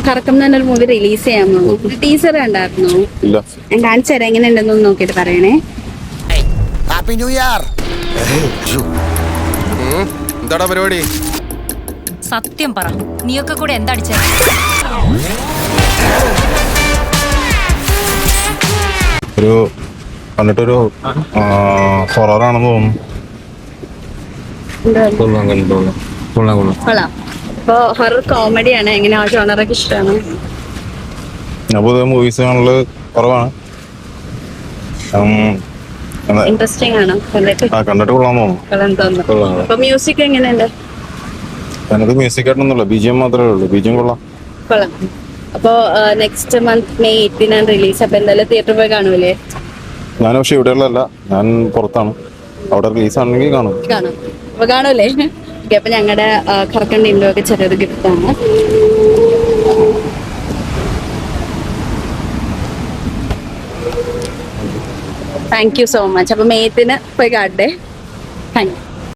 കറക്കം എന്ന് പറഞ്ഞൊരു മൂവി റിലീസ് ചെയ്യാൻ പോകുന്നു. ടീച്ചർ കണ്ടായിരുന്നോ? ഞാൻ കാണിച്ചു തരാം, എങ്ങനെ ഉണ്ടെന്ന് നോക്കിയിട്ട് പറയണേ. Happy new year. എന്താടാ പരിപാടി? സത്യം പറ, നീയൊക്കെ കൂടെ എന്താ അടിച്ചേ? ഒരു കണ്ടിട്ടൊരു ഹൊററാണെന്ന് തോന്നുന്നു. കൊള്ളാം. അപ്പൊ ഹൊറർ കോമഡിയാണ്. എങ്ങനെയാ ജോണറൊക്കെ ഇഷ്ടമാണ്? ഞാൻ പൊതുവെ മൂവീസ് കാണല് കുറവാണ്. ഇൻട്രസ്റ്റിംഗ് ആണോ? കണ്ടിട്ട് കൊള്ളാന്ന് തോന്നുന്നു. അപ്പൊ മ്യൂസിക് എങ്ങനെയുണ്ട്? എനിക്ക് മ്യൂസിക് ആയിട്ടൊന്നുമില്ല, BGM മാത്രമേ ഉള്ളൂ. BGM കൊള്ളാം. അപ്പൊ നെക്സ്റ്റ് മന്ത് May 18 റിലീസ്. അപ്പൊ എന്തായാലും തിയേറ്ററിൽ പോയി കാണൂലേ? ഞാൻ പക്ഷെ ഇവിടെയുള്ളതല്ല, ഞാൻ പുറത്താണ്. അവിടെ റിലീസ് ആണെങ്കിൽ കാണും. അപ്പൊ കാണൂലേ? അപ്പൊ ഞങ്ങളുടെ കറക്കം ടീമിലും ഒക്കെ ചെറിയൊരു ഗിഫ്റ്റാണ്. Thank you so much. അപ്പൊ May 18 പോയി കാണട്ടെ. Thank U.